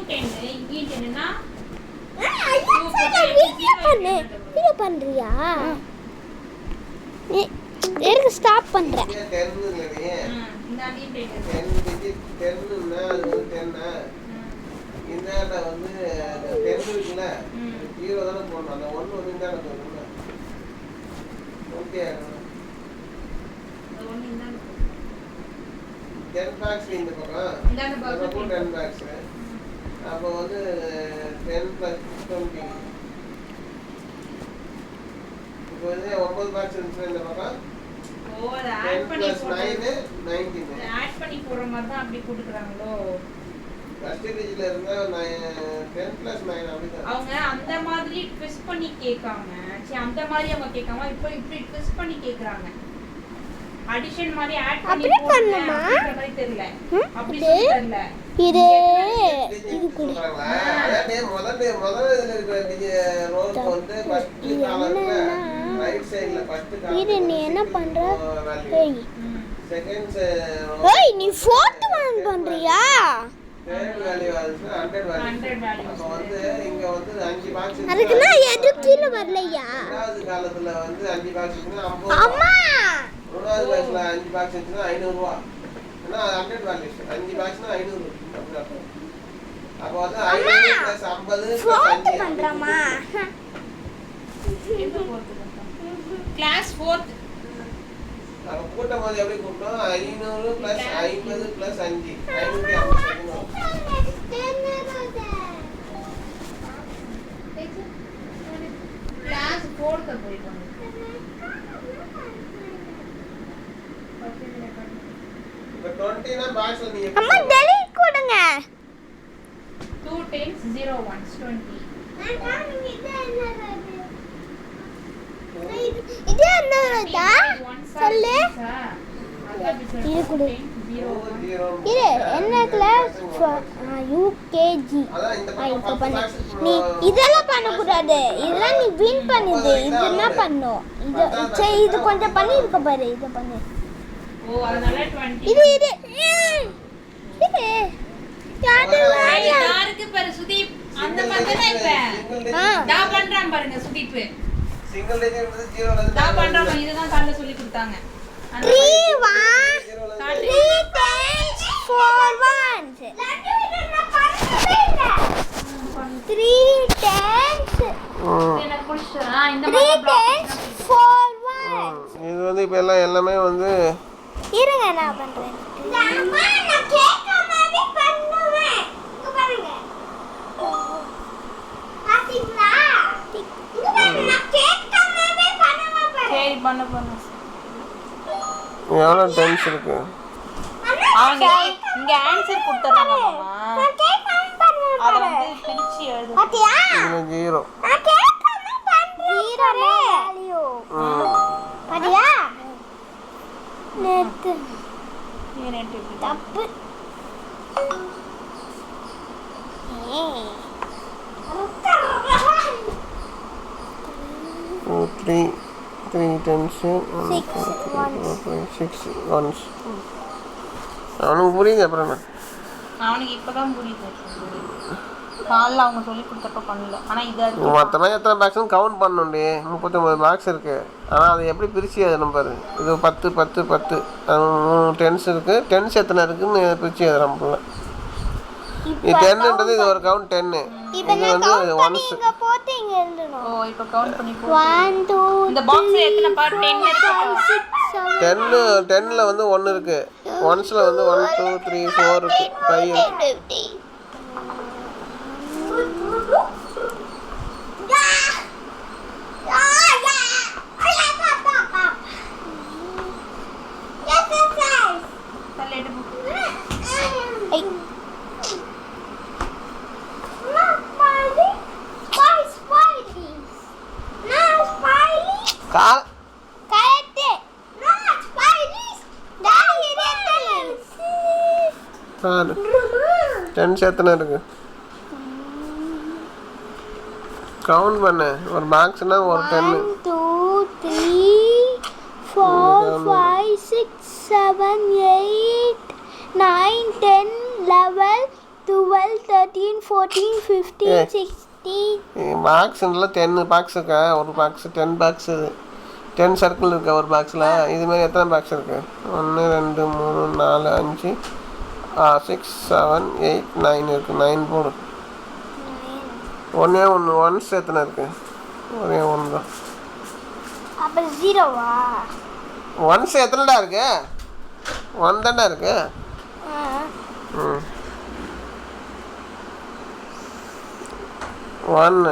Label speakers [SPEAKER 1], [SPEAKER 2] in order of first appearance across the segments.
[SPEAKER 1] 10 இங்கேயும் 10னா
[SPEAKER 2] வீடியோ பண்றியா? எனக்கு ஸ்டாப் பண்றேன்.
[SPEAKER 1] இந்தாண்டி 10
[SPEAKER 3] 10ன்னா அது 10 இந்தாண்ட வந்து 10 இருக்குல்ல 0 தானே போடணும். அந்த 1 வந்து இந்தாண்ட போடணும்ல. ஓகே
[SPEAKER 1] அந்த 1 இந்தாண்ட
[SPEAKER 3] 10 பாக்ஸ் இந்த பக்கம்
[SPEAKER 1] இந்தாண்ட பாக்ஸ்
[SPEAKER 3] 10 பாக்ஸ். அப்போ வந்து 10 + 20 இப்போ வந்து 9 பாக்ஸ் இருந்துச்சு இந்த பக்கம்.
[SPEAKER 1] ஓ அத ஆட் பண்ணி
[SPEAKER 3] 9 19
[SPEAKER 1] ஆட் பண்ணி போடுற மாதிரி தான் அப்படி போட்டுக்கறாங்களோ.
[SPEAKER 3] ஃபர்ஸ்ட் பேஜ்ல இருந்தா 10 + 9 அப்படிதான்.
[SPEAKER 1] அவங்க அந்த மாதிரி ட்விஸ்ட் பண்ணி கேட்காம அந்த மாதிரி அவங்க கேட்காம இப்போ இப்படி ட்விஸ்ட் பண்ணி கேக்குறாங்க. அடிஷன் மாதிரி ஆட் பண்ணி
[SPEAKER 2] பண்ணுமா?
[SPEAKER 1] அந்த மாதிரி தெரியல. அப்படி தெரியல.
[SPEAKER 2] இது
[SPEAKER 3] சொல்றாங்களா? அதாவது முதல்ல இதுல இருக்கிற ரோஸ் வந்து ஃபர்ஸ்ட் காலம்ல ரைட் சைடுல ஃபர்ஸ்ட் காலம்.
[SPEAKER 2] இது நீ என்ன பண்ற? ஏய்
[SPEAKER 3] செகண்ட்
[SPEAKER 2] ஏய் நீ ஃபோர்த் ஒன் பண்றியா?
[SPEAKER 3] தேர்ட் வேல்யூ வந்து 100 வேல்யூ. அப்ப வந்து இங்க வந்து 5 பாக்ஸ்
[SPEAKER 2] அதுக்கு நான் எது கீழ வரலையா?
[SPEAKER 3] இரண்டாவது காலத்துல வந்து 5 பாக்ஸ் இருக்குன்னா 50.
[SPEAKER 2] அம்மா
[SPEAKER 3] மூணாவது பாக்ஸ்ல 5 பாக்ஸ் இருந்துச்சுன்னா 500 ரூபாய். ஏன்னா 100 வேல்யூ 5 பாக்ஸ்னா 500. அப்ப வந்து 500 + 50 + 5
[SPEAKER 2] பண்றமா?
[SPEAKER 1] எங்க போறது? Class 4th.
[SPEAKER 3] அப்ப கூட்டம் போது எப்படி கூட்டம் 500 + 50 + 5 550.
[SPEAKER 1] கிளாஸ் 4th போயிடுவாங்க.
[SPEAKER 3] இப்ப 20 னா பாக்ஸ்ல நீங்க
[SPEAKER 2] அம்மா delete கொடுங்க.
[SPEAKER 1] 2 10 0 1 20.
[SPEAKER 2] இது என்ன வருதா? சொல்லு. இது கொடு. இது என்ன கிளாஸ்? யூகேஜி. இப்போ பண்ணு. நீ இதெல்லாம் பண்ணக்கூடாது. இதெல்லாம் நீ வின் பண்ணுது. இது என்ன பண்ணும்? இது சரி இது கொஞ்சம் பண்ணி இருக்க பாரு. இது பண்ணு.
[SPEAKER 1] ஓ அதனால 20.
[SPEAKER 2] இது இது இது யாரு
[SPEAKER 1] யாருக்கு பாரு சுதீப் அந்த மாதிரி தான் இப்ப டா பண்றான் பாருங்க சுதீப்.
[SPEAKER 3] சிங்கிள் டிஜிட் வந்து 0 ல இருந்து
[SPEAKER 1] டா பண்றான். இதுதான் காலைல சொல்லி கொடுத்தாங்க.
[SPEAKER 2] 3 1 3 10 4 1 3 10
[SPEAKER 1] எனக்கு புடிச்சா இந்த
[SPEAKER 2] 3
[SPEAKER 1] மாதிரி
[SPEAKER 2] 10 4 1
[SPEAKER 3] இது வந்து இப்ப எல்லாம் எல்லாமே வந்து
[SPEAKER 2] இருங்க நான் பண்றேன். அம்மா நான் கேட்காமவே பண்ணுவேன். இங்க பாருங்க. பாத்தீங்களா? இங்க பாருங்க நான் கேட்காமவே பண்ணுவேன் பாரு.
[SPEAKER 1] சரி பண்ணு.
[SPEAKER 3] எவ்வளவு டென்ஸ் இருக்கு.
[SPEAKER 1] அவங்க இங்க ஆன்சர் கொடுத்தறாங்க மாமா.
[SPEAKER 2] நான் கேட்காம பண்ணுவேன்
[SPEAKER 1] அத
[SPEAKER 2] பாரு.
[SPEAKER 1] வந்து பிரிச்சு எழுது.
[SPEAKER 2] பாத்தியா?
[SPEAKER 3] இது 0.
[SPEAKER 2] நான் கேட்காம பண்றேன். 0 வேல்யூ. பாத்தியா? நேத்து
[SPEAKER 1] ஏனேட்டு
[SPEAKER 2] தப்பு. ஏய்
[SPEAKER 3] 3 10s 6 ones. அவனுக்கு புரியுது அப்புறம் என்ன?
[SPEAKER 1] அவனுக்கு இப்பதான் புரியுது. காலைல அவங்க சொல்லி கொடுத்தப்ப பண்ணல. ஆனா இது
[SPEAKER 3] மொத்தமாக எத்தனை பாக்ஸ்னு கவுண்ட் பண்ணணும்டி. 39 பாக்ஸ் இருக்கு. ஆனால் அதை எப்படி பிரித்து எழுதணும் பாரு. இது 10 10 10 டென்ஸ் இருக்கு. டென்ஸ் எத்தனை இருக்குன்னு பிரித்து எழுதுறோம் போல. இது 10ன்றது இது ஒரு கவுண்ட் 10.
[SPEAKER 2] இப்போ
[SPEAKER 3] இது
[SPEAKER 2] நான்
[SPEAKER 3] வந்து
[SPEAKER 2] கவுண்ட் பண்ணி
[SPEAKER 3] ஒன்ஸ்.
[SPEAKER 2] இங்க போட்டு இங்க எழுதணும்.
[SPEAKER 1] ஓ இப்போ கவுண்ட் பண்ணி போ.
[SPEAKER 2] 1 2
[SPEAKER 1] இந்த பாக்ஸ்ல எத்தனை பார்ட் 10 இருக்கு?
[SPEAKER 3] 10ல வந்து 1 இருக்கு. ஒன்ஸ்ல வந்து 1 2 3 4 இருக்கு. 5 இருக்கு. டென்ஸ் எத்தனை இருக்கு கவுண்ட் பண்ணு. ஒரு பாக்ஸ்னா ஒரு 10.
[SPEAKER 2] 1 2 3 4 5 6 7 8 9 10 11 12 13 14 15 16
[SPEAKER 3] பாக்ஸுல 10 பாக்ஸ் இருக்கா, ஒரு பாக்ஸ் 10 பாக்ஸ், இது 10 சர்க்கிள் இருக்கா ஒரு பாக்ஸில். இதுமாரி எத்தனை பாக்ஸ் இருக்குது? 1 2 3 4 5 6 7 8 9 இருக்குது. 9 போடு. ஒன்றே ஒன்று ஒன்ஸ் எத்தனை இருக்குது? ஒரே ஒன்று தான்.
[SPEAKER 2] அப்போ 0வா?
[SPEAKER 3] ஒன்ஸ் எத்தனைடா இருக்கு? 1 தான்டா இருக்கு. ம் 1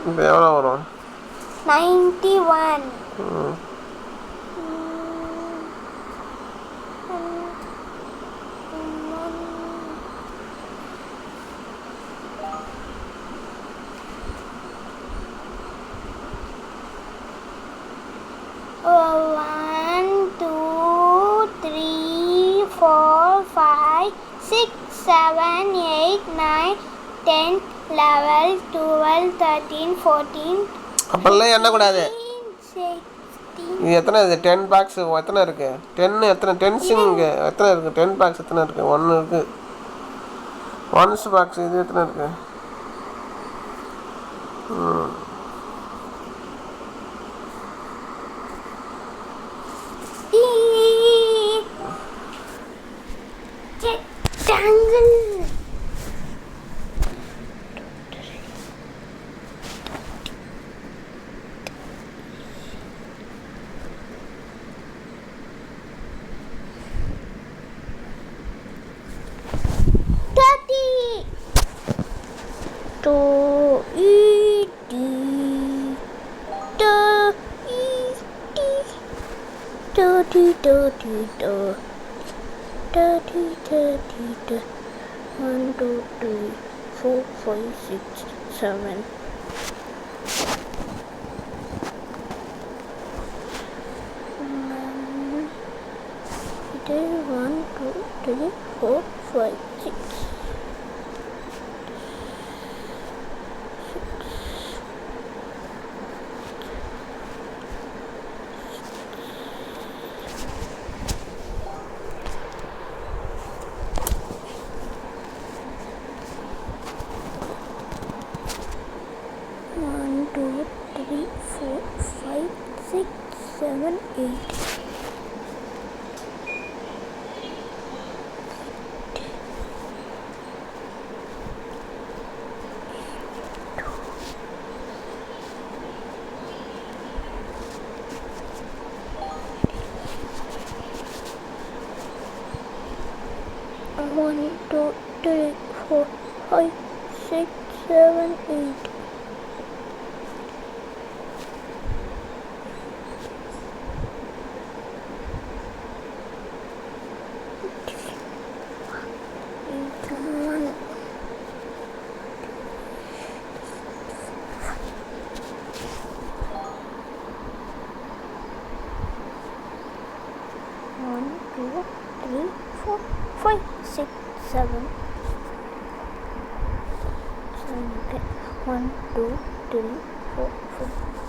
[SPEAKER 3] இப்போ எவ்வளோ வரும்?
[SPEAKER 2] 91.
[SPEAKER 3] ம்
[SPEAKER 2] 1 2 3 4 5 6 7 8 9 10 11 12 13 14
[SPEAKER 3] அப்பெல்லாம் எண்ணக்கூடாது.
[SPEAKER 2] 16.
[SPEAKER 3] இது எத்தனை? இது 10 பாக்ஸ் எத்தனை இருக்குது? 10 எத்தனை? டென்ஸுங்க எத்தனை இருக்குது? 10 பாக்ஸ் எத்தனை இருக்குது? 1 இருக்குது. ஒன்ஸ் பாக்ஸ் இது எத்தனை இருக்குது?
[SPEAKER 2] Rectangle. One, two, three, 4, 5, 6, 7. It is 1, 2, 3, 4, 5, 6. 1, 2, 3, 4, 5, 6, 7, 8. One, two, three, 4, 5, 6, 7, 8. One, two, three, 4, 5, 6, 7. Okay. 1, 2, 3, 4, 5.